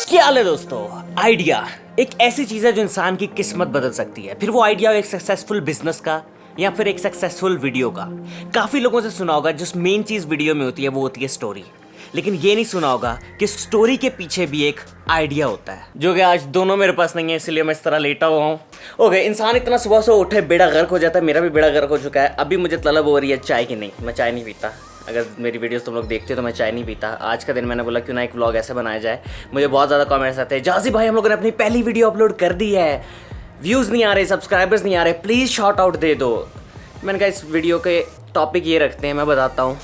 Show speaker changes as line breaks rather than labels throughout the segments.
क्या हाल है दोस्तों। आइडिया एक ऐसी चीज है जो इंसान की किस्मत बदल सकती है। फिर वो आइडिया एक सक्सेसफुल बिजनेस का या फिर एक सक्सेसफुल वीडियो का। काफी लोगों से सुना होगा जिस मेन चीज वीडियो में होती है वो होती है स्टोरी, लेकिन ये नहीं सुना होगा कि स्टोरी के पीछे भी एक आइडिया होता है, जो कि आज दोनों मेरे पास नहीं है, इसलिए मैं इस तरह लेटा हुआ हूँ। ओके, इंसान इतना सुबह से उठे बेड़ा गर्क हो जाता है। मेरा भी बेड़ा गर्क हो चुका है। अभी मुझे तलब हो रही है चाय की। नहीं, मैं चाय नहीं पीता। अगर मेरी वीडियोस तुम लोग देखते हो तो मैं चाय नहीं पीता। आज का दिन मैंने बोला क्यों ना एक व्लॉग ऐसे बनाया जाए। मुझे बहुत ज़्यादा कमेंट्स आते हैं, जाजी भाई हम लोगों ने अपनी पहली वीडियो अपलोड कर दी है, व्यूज़ नहीं आ रहे, सब्सक्राइबर्स नहीं आ रहे, प्लीज़ शॉर्ट आउट दे दो। मैंने कहा इस वीडियो के टॉपिक ये रखते हैं, मैं बताता हूँ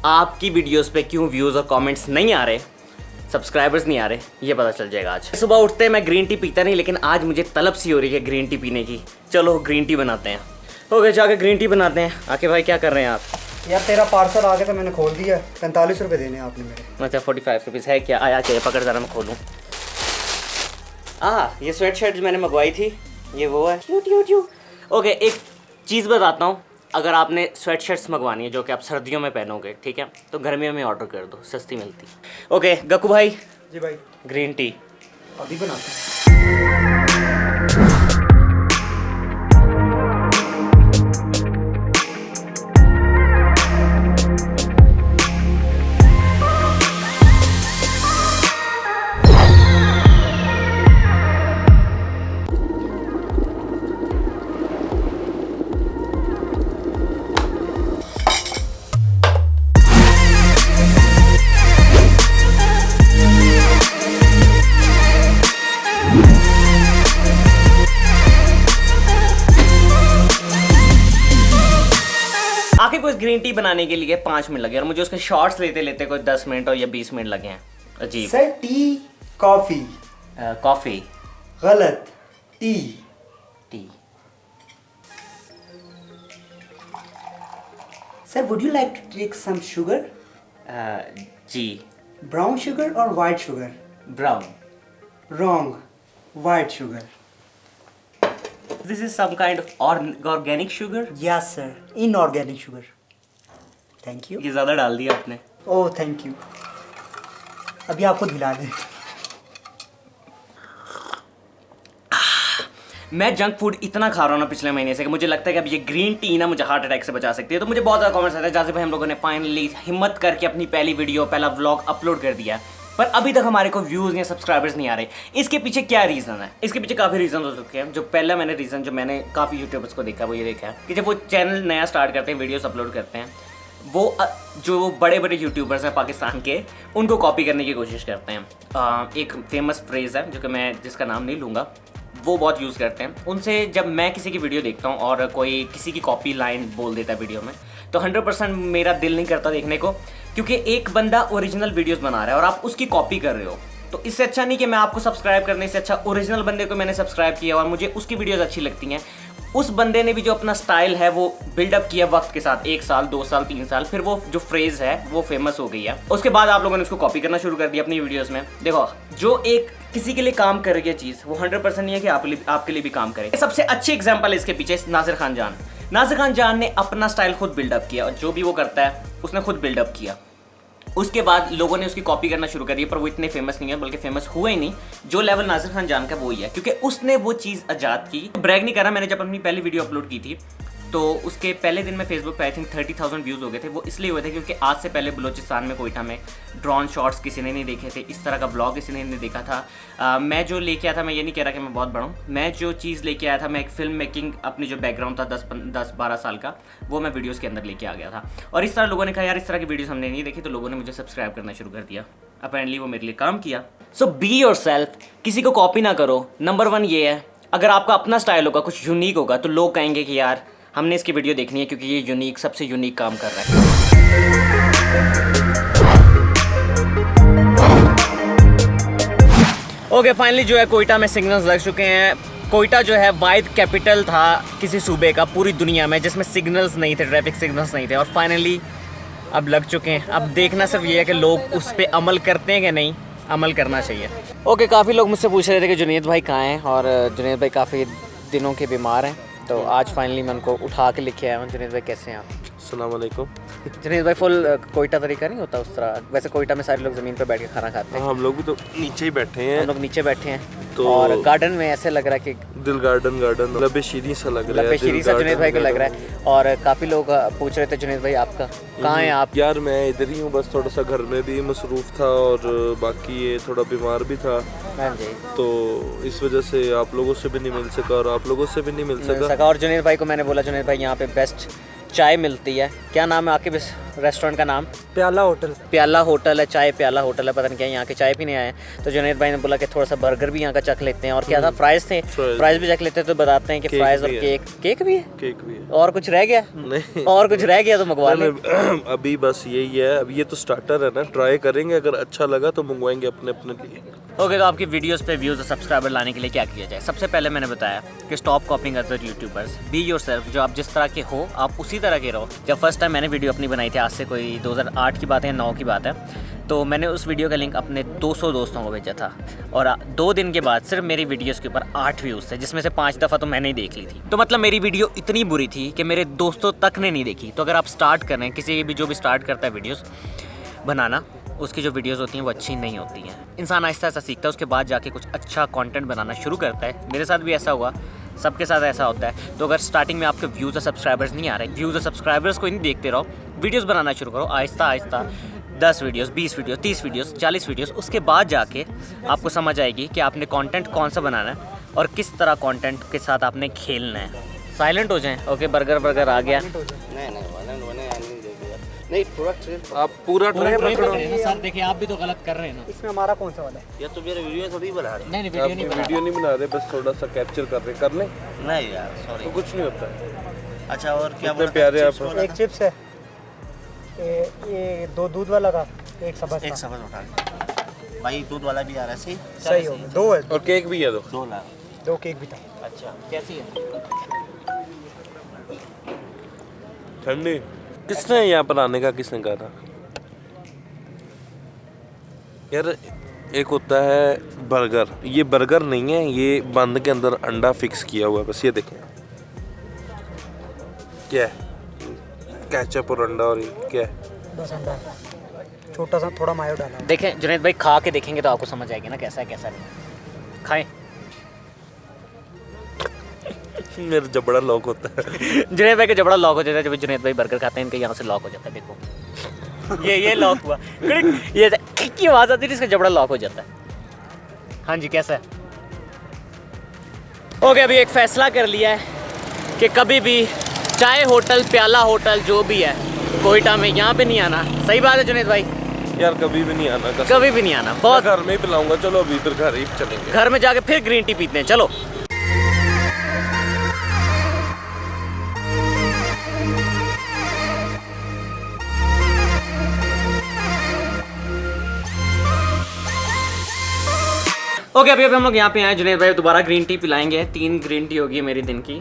आपकी वीडियोस पे क्यों व्यूज़ और कमेंट्स नहीं आ रहे, सब्सक्राइबर्स नहीं आ रहे, ये पता चल जाएगा आज। सुबह उठते मैं ग्रीन टी पीता नहीं, लेकिन आज मुझे तलब सी हो रही है ग्रीन टी पीने की। चलो ग्रीन टी बनाते हैं। ओके, जाके ग्रीन टी बनाते हैं। आके भाई क्या कर रहे हैं आप?
यार तेरा पार्सल आ गया था, मैंने खोल दिया। 45 रुपये देने आपने मेरे।
अच्छा 45 रुपीज़ है क्या? आया क्या? पकड़ जरा मैं खोलूँ। ये स्वेट शर्ट मैंने मंगवाई थी, ये वो है। ओके, एक चीज़ बताता हूँ, अगर आपने स्वेट शर्ट्स मंगवानी है जो कि आप सर्दियों में पहनोगे, ठीक है, तो गर्मियों में ऑर्डर कर दो, सस्ती मिलती। ओके गक्कू भाई।
जी भाई।
ग्रीन टी
अभी बनाते हैं।
आखिर कोई ग्रीन टी बनाने के लिए 5 मिनट लगे और मुझे उसके शॉर्ट्स लेते लेते कोई 10 मिनट और या 20 मिनट लगे हैं। अजीब।
Sir tea coffee.
कॉफ़ी।
गलत। Tea.
Tea.
Sir would you like to take some sugar?
जी।
ब्राउन शुगर और white sugar?
Brown.
Wrong, white sugar.
This is some kind of organic sugar.
Yes sir, inorganic sugar. Thank you.
ये ज़्यादा डाल दिया आपने।
Oh thank you. अभी आपको दिला दें।
मैं जंक फूड इतना खा रहा हूँ ना पिछले महीने से कि मुझे लगता है कि अब ये ग्रीन टी ना मुझे हार्ट अटैक से बचा सकती है। तो मुझे बहुत ज़्यादा कमेंट्स आते हैं, जैसे भाई हम लोगों ने फाइनली हिम्मत करके अपनी पहली वीडियो, पहला व्लॉग अपलोड कर दिया, पर अभी तक हमारे को व्यूज़ या सब्सक्राइबर्स नहीं आ रहे। इसके पीछे क्या रीज़न है? इसके पीछे काफ़ी रीज़न हो सकते हैं। जो पहला रीज़न जो मैंने काफ़ी यूट्यूबर्स को देखा वो ये देखा है कि जब वो चैनल नया स्टार्ट करते हैं, वीडियोस अपलोड करते हैं, वो जो बड़े बड़े यूट्यूबर्स हैं पाकिस्तान के, उनको कॉपी करने की कोशिश करते हैं। एक फेमस फ्रेज़ है जो कि मैं जिसका नाम नहीं लूँगा, वो बहुत यूज़ करते हैं। उनसे जब मैं किसी की वीडियो देखता हूँ और कोई किसी की कॉपी लाइन बोल देता है वीडियो में, तो 100% मेरा दिल नहीं करता देखने को, क्योंकि एक बंदा ओरिजिनल वीडियोस बना रहा है और आप उसकी कॉपी कर रहे हो। तो इससे अच्छा नहीं कि मैं आपको सब्सक्राइब करने से अच्छा ओरिजिनल बंदे को मैंने सब्सक्राइब किया और मुझे उसकी वीडियोस अच्छी लगती हैं। उस बंदे ने भी जो अपना स्टाइल है वो बिल्डअप किया वक्त के साथ, 1 साल 2 साल 3 साल, फिर वो जो फ्रेज़ है वो फेमस हो गई है। उसके बाद आप लोगों ने उसको कॉपी करना शुरू कर दिया अपनी वीडियोस में। देखो, जो एक किसी के लिए काम कर रही है चीज़, वो 100% नहीं है कि आपके लिए भी काम करे। सबसे अच्छी एग्जाम्पल है इसके पीछे नासिर खान जान। नासिर खान जान ने अपना स्टाइल खुद बिल्डअप किया और जो भी वो करता है उसने खुद बिल्डअप किया। उसके बाद लोगों ने उसकी कॉपी करना शुरू कर दिया, पर वो इतने फेमस नहीं है, बल्कि फेमस हुए ही नहीं। जो लेवल नासिर खान जान का वो ही है, क्योंकि उसने वो चीज़ आजाद की। ब्रैग नहीं कर रहा, मैंने जब अपनी पहली वीडियो अपलोड की थी तो उसके पहले दिन में फेसबुक पे आई थिंक 30,000 व्यूज़ हो गए थे। वो इसलिए हुए थे क्योंकि आज से पहले बलूचिस्तान में, कोयटा में ड्रोन शॉट्स किसी ने नहीं देखे थे, इस तरह का ब्लॉग किसी ने नहीं देखा था। मैं जो लेके आया था, मैं ये नहीं कह रहा कि मैं बहुत बड़ा हूँ, मैं जो चीज़ लेके आया था, मैं एक फिल्म मेकिंग, अपनी जो बैकग्राउंड था 10-12 साल का, वो मैं वीडियोज़ के अंदर लेके आ गया था। और इस तरह लोगों ने कहा यार इस तरह की वीडियोज़ हमने नहीं देखी, तो लोगों ने मुझे सब्सक्राइब करना शुरू कर दिया। अपेरेंटली वो मेरे लिए काम किया। सो बी योरसेल्फ, किसी को कॉपी ना करो। नंबर 1 ये है, अगर आपका अपना स्टाइल होगा, कुछ यूनिक होगा, तो लोग कहेंगे कि यार हमने इसकी वीडियो देखनी है क्योंकि ये यूनिक, सबसे यूनिक काम कर रहा है। ओके, फाइनली जो है कोयटा में सिग्नल्स लग चुके हैं। कोयटा जो है वाइड कैपिटल था किसी सूबे का पूरी दुनिया में जिसमें सिग्नल्स नहीं थे, ट्रैफिक सिग्नल्स नहीं थे, और फाइनली अब लग चुके हैं। अब देखना सिर्फ ये है कि लोग उस पर अमल करते हैं कि नहीं। अमल करना चाहिए। ओके, काफ़ी लोग मुझसे पूछ रहे थे कि जुनैद भाई कहाँ हैं, और जुनैद भाई काफ़ी दिनों के बीमार हैं, तो आज फाइनली मैं उनको उठा के लेके आया हूँ। जुनैद भाई कैसे हैं आप?
अस्सलाम वालेकुम।
जुनैद भाई फुल कोयटा तरीका नहीं होता उस तरह? वैसे कोयटा में सारे लोग ज़मीन पे बैठ के खाना खाते हैं,
हाँ, हम लोग भी तो नीचे ही बैठे
हम
हैं।
लोग नीचे बैठे हैं
तो
और गार्डन में ऐसे लग रहा है कि
दिल गार्डन लबे शीरी सा लग रहा है।
लबे शीरी सा
दिल
जुनैद भाई को
गार्डन
लग रहा है। और काफ़ी लोग पूछ रहे थे जुनैद भाई आपका कहाँ हैं आप?
यार मैं इधर ही हूँ, बस थोड़ा सा घर में भी मसरूफ़ था और बाकी ये थोड़ा बीमार भी था,
हाँ जी
तो इस वजह से आप लोगों से भी नहीं मिल सका और आप लोगों से भी नहीं मिल सका।
और जुनैद भाई को मैंने बोला जुनैद भाई यहाँ पे बेस्ट चाय मिलती है। क्या नाम है आपके रेस्टोरेंट का नाम?
प्याला होटल।
प्याला होटल है, चाय प्याला होटल है, पता नहीं क्या यहाँ के चाय पीने आए हैं। तो जुनैद भाई ने बोला कि थोड़ा सा बर्गर भी यहाँ का चख लेते हैं। और क्या था, फ्राइज़ थे, फ्राइज़ भी चख लेते हैं। तो बताते हैं कि फ्राइज़ और केक भी है।
केक भी है।
और कुछ रह गया?
नहीं,
और कुछ रह गया तो मंगवा लें।
अभी बस यही है। अब ये तो स्टार्टर है ना, ट्राई करेंगे, अगर अच्छा लगा तो मंगवाएंगे अपने अपने लिए।
ओके, तो आपकी वीडियोस पे व्यूज़ और सब्सक्राइबर लाने के लिए क्या किया जाए? सबसे पहले मैंने बताया कि stop कॉपिंग other YouTubers, be yourself. जो आप जिस तरह के हो आप उसी तरह के रहो। जब फर्स्ट टाइम मैंने वीडियो अपनी बनाई थी, आज से कोई 2008 की बात है, 9 की बात है, तो मैंने उस वीडियो का लिंक अपने 200 दोस्तों को भेजा था और 2 दिन के बाद सिर्फ मेरी वीडियोस के ऊपर 8 व्यूज़ थे, जिसमें से 5 दफ़ा तो मैंने ही देख ली थी। तो मतलब मेरी वीडियो इतनी बुरी थी कि मेरे दोस्तों तक ने नहीं देखी। तो अगर आप स्टार्ट कर रहे हैं, किसी भी जो भी स्टार्ट करता है वीडियोस बनाना, उसकी जो वीडियोस होती हैं वो अच्छी नहीं होती हैं। इंसान आहिस्ता आहिस्ता सीखता है, उसके बाद जाके कुछ अच्छा कंटेंट बनाना शुरू करता है। मेरे साथ भी ऐसा हुआ, सबके साथ ऐसा होता है। तो अगर स्टार्टिंग में आपके व्यूज़ और सब्सक्राइबर्स नहीं आ रहे, व्यूज़ और सब्सक्राइबर्स को नहीं देखते रहो, वीडियोज़ बनाना शुरू करो Aahista Aahista. 10 videos, 20 videos, 30 videos, 40 videos, उसके बाद जाके आपको समझ आएगी कि आपने कंटेंट कौन सा बनाना है और किस तरह कंटेंट के साथ आपने खेलना है। साइलेंट हो जाएं। ओके, बर्गर आ गया।
नहीं, आप पूरा ट्रे पकड़ो।
सर देखिए, आप भी तो गलत कर रहे हैं ना।
इसमें हमारा कौन सा वाला है?
ये तो मेरे वीडियो थोड़ी बना रहे।
नहीं,
आप वीडियो नहीं बना रहे, बस थोड़ा सा कैप्चर कर रहे, कर लें
नहीं यार, सॉरी।
तो कुछ नहीं होता है।
अच्छा, और क्या
इतने
बोला?
प्यारे आप।
एक चिप्स है, ये 2 दूध वाला था, एक सब्ज़
एक
था।
समझ उठा ले। भाई दूध वाला भी आ रहा है, सही
सही हो, 2 है,
और केक भी है 2।
2 लाख।
2 केक भी था।
अच्छा,
कैसी है?
ठंडी। किसने यहाँ पर आने का किसने कहा था यार? एक होता है बर्गर, ये बर्गर नहीं है, ये बंद के अंदर अंडा फिक्स किया हुआ है, बस ये देखें क्या है, केचप और अंडा, और ये क्या है?
बस अंडा, छोटा सा थोड़ा मायो डाला है।
देखें जुनैद भाई, खा के देखेंगे तो आपको समझ आएगी ना कैसा है कैसा नहीं। खाएं।
मेरा जबड़ा लॉक होता है।
जुनैद भाई का जबड़ा लॉक हो जाता है जब जुनैद भाई बर्गर खाते हैं, इनके यहाँ से लॉक हो जाता है। देखो ये लॉक हुआ, ये की आवाज़ आती है, इसका जबड़ा लॉक हो जाता है। हाँ जी, कैसा है? ओके, अभी एक फ़ैसला कर लिया है कि कभी भी चाय होटल, प्याला होटल, जो भी है कोयटा में, यहाँ पे नहीं आना। सही बात है जुनैद भाई?
यार कभी भी नहीं आना, कसम।
कभी भी नहीं आना। बहुत
घर में ही पिलाऊंगा। चलो अभी इधर घर ही चलेंगे,
घर में जाके फिर ग्रीन टी पीते हैं। चलो। ओके, अभी हम लोग यहाँ पे आए। जुनैद भाई दोबारा ग्रीन टी पिलाएंगे। 3 ग्रीन टी होगी मेरी दिन की।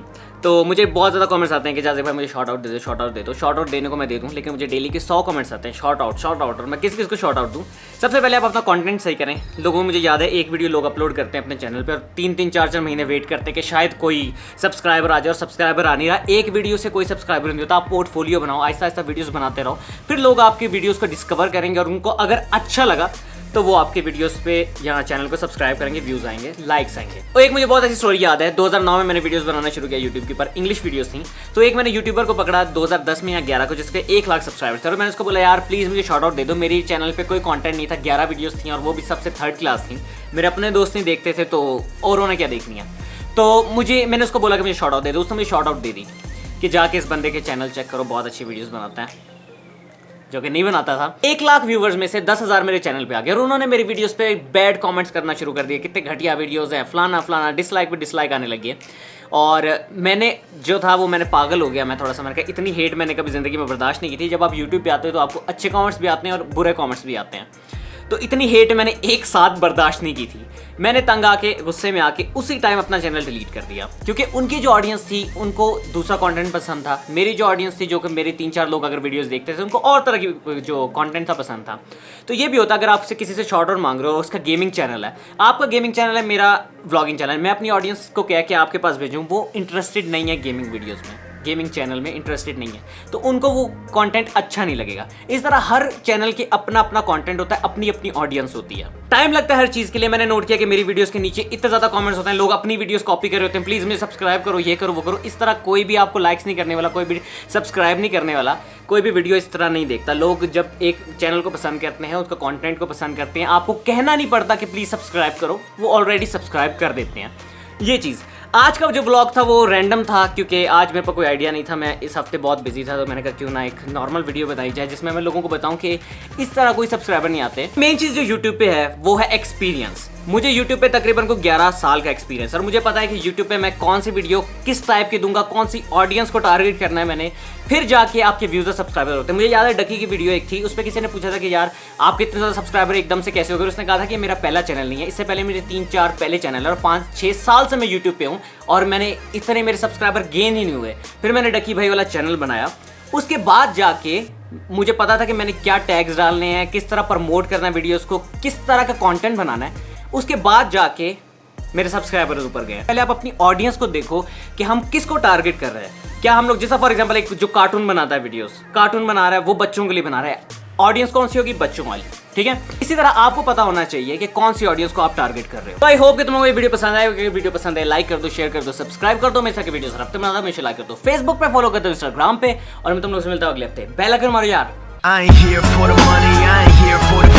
तो मुझे बहुत ज़्यादा कमेंट्स आते हैं कि जाज़िब भाई मुझे शॉर्ट आउट दे दो, शॉर्ट आउट दे दो। शॉर्ट आउट देने को मैं दे दूँ, लेकिन मुझे डेली के 100 कमेंट्स आते हैं शॉर्ट आउट। और मैं किस को शॉर्ट आउट दूँ? सबसे पहले आप अपना कंटेंट सही करें। लोगों को मुझे याद है, एक वीडियो लोग अपलोड करते हैं अपने चैनल पर और 3-3, 4-4 महीने वेट करते हैं कि शायद कोई सब्सक्राइबर आ जाए, और सब्सक्राइबर आ नहीं रहा। एक वीडियो से कोई सब्सक्राइबर नहीं होता। आप पोर्टफोलियो बनाओ, आहिस्ता आहिस्ता वीडियोज़ बनाते रहो, फिर लोग आपकी वीडियोज़ को डिस्कवर करेंगे और उनको अगर अच्छा लगा तो वो आपके वीडियोस पे यहाँ चैनल को सब्सक्राइब करेंगे, व्यूज़ आएंगे, लाइक्स आएंगे। और एक मुझे बहुत अच्छी स्टोरी याद है। 2009 में मैंने वीडियोस बनाना शुरू किया यूट्यूब के ऊपर, इंग्लिश वीडियोस थी। तो एक मैंने यूट्यूबर को पकड़ा 2010 में या 11 को, जिसके 1 लाख सब्सक्राइबर्स थे, और मैंने उसको बोला यार प्लीज़ मुझे शॉर्ट आउट दे दो। मेरी चैनल पे कोई कंटेंट नहीं था, 11 वीडियोस थी और वो भी सबसे 3rd क्लास थी। मेरे अपने दोस्त नहीं देखते थे, तो और उन्होंने क्या देखनी है। तो मैंने उसको बोला कि मुझे शॉर्ट आउट दे दो। उसने मुझे शॉर्ट आउट दे दी कि जाके इस बंदे के चैनल चेक करो, बहुत अच्छी वीडियोज़ बनाता है, जो कि नहीं बनाता था। 1 लाख व्यूवर्स में से 10,000 मेरे चैनल पे आ गए और उन्होंने मेरी वीडियोस पे बैड कमेंट्स करना शुरू कर दिए, कितने घटिया वीडियोस हैं, फलाना, डिसलाइक पे डिसलाइक आने लगी है। और मैंने जो था वो मैंने पागल हो गया। मैं थोड़ा सा, मैंने कहा इतनी हेट मैंने कभी ज़िंदगी में बर्दाश्त नहीं की थी। जब आप यूट्यूब पे आते हो तो आपको अच्छे कमेंट्स भी आते हैं और बुरे कमेंट्स भी आते हैं। तो इतनी हेट मैंने एक साथ बर्दाश्त नहीं की थी। मैंने तंग आके, गुस्से में आके उसी टाइम अपना चैनल डिलीट कर दिया, क्योंकि उनकी जो ऑडियंस थी उनको दूसरा कंटेंट पसंद था। मेरी जो ऑडियंस थी, जो कि मेरे 3-4 लोग अगर वीडियोस देखते थे, उनको और तरह की जो कंटेंट था पसंद था। तो ये भी होता, अगर आपसे किसी से शॉर्ट आउट मांग रहे हो, उसका गेमिंग चैनल है, आपका गेमिंग चैनल है, मेरा व्लॉगिंग चैनल है, मैं अपनी ऑडियंस को क्या कि आपके पास भेजूँ, वो इंटरेस्टेड नहीं है गेमिंग वीडियोज़ में। गेमिंग चैनल में इंटरेस्टेड नहीं है, तो उनको वो कंटेंट अच्छा नहीं लगेगा। इस तरह हर चैनल के अपना अपना कंटेंट होता है, अपनी अपनी ऑडियंस होती है, टाइम लगता है हर चीज़ के लिए। मैंने नोट किया कि मेरी वीडियोस के नीचे इतने ज़्यादा कमेंट्स होते हैं, लोग अपनी वीडियोस कॉपी कर रहे होते हैं, प्लीज़ मुझे सब्सक्राइब करो, ये करो वो करो। इस तरह कोई भी आपको लाइक्स नहीं करने वाला, कोई भी सब्सक्राइब नहीं करने वाला, कोई भी वीडियो इस तरह नहीं देखता। लोग जब एक चैनल को पसंद करते हैं, उसका कंटेंट को पसंद करते हैं, आपको कहना नहीं पड़ता कि प्लीज़ सब्सक्राइब करो, वो ऑलरेडी सब्सक्राइब कर देते हैं। ये चीज़ आज का जो ब्लॉग था वो रैंडम था, क्योंकि आज मेरे पास कोई आइडिया नहीं था। मैं इस हफ्ते बहुत बिजी था, तो मैंने कहा क्यों ना एक नॉर्मल वीडियो बताई जाए जिसमें मैं लोगों को बताऊं कि इस तरह कोई सब्सक्राइबर नहीं आते। मेन चीज़ जो यूट्यूब पे है वो है एक्सपीरियंस। मुझे यूट्यूब पे तकरीबन को 11 साल का एक्सपीरियंस, और मुझे पता है कि यूट्यूब पे मैं कौन सी वीडियो किस टाइप की दूंगा, कौन सी ऑडियंस को टारगेट करना है मैंने, फिर जाके आपके व्यूज़ और सब्सक्राइबर होते हैं। मुझे याद है डकी की वीडियो एक थी, उस पर किसी ने पूछा था कि यार आपके इतने ज़्यादा सब्सक्राइबर एकदम से कैसे हो गए। उसने कहा था कि मेरा पहला चैनल नहीं है, इससे पहले मेरे 3-4 पहले चैनल है और 5-6 साल से मैं यूट्यूब पे हूँ और मैंने इतने मेरे सब्सक्राइबर गेन ही नहीं हुए। फिर मैंने डकी भाई वाला चैनल बनाया, उसके बाद जाके मुझे पता था कि मैंने क्या टैग्स डालने हैं, किस तरह प्रमोट करना है वीडियोस को, किस तरह का कंटेंट बनाना है। उसके बाद जाके मेरे सब्सक्राइबर ऊपर गए। पहले आप अपनी ऑडियंस को देखो कि हम किसको टारगेट कर रहे हैं। क्या हम लोग, जैसा फॉर एग्जांपल एक जो कार्टून बनाता है, वीडियोस कार्टून बना रहा है, वो बच्चों के लिए बना रहा है, ऑडियंस कौन सी होगी, बच्चों वाली, ठीक है। इसी तरह आपको पता होना चाहिए कि कौन सी ऑडियंस को आप टारगेट कर रहे हो। तो आई होप कि तुम्हें ये वीडियो पसंद आए। अगर वीडियो पसंद है लाइक कर दो, शेयर कर दो, सब्सक्राइब कर दो। मैं इसके वीडियोस हफ्ते में हमेशा लाइक कर दो, फेसबुक पे फॉलो कर दो, इंस्टाग्राम पे, और मैं तुम लोग से मिलता हूं अगले हफ्ते। बेल आइकन मारो यार।
I ain't here for the money, I ain't here for the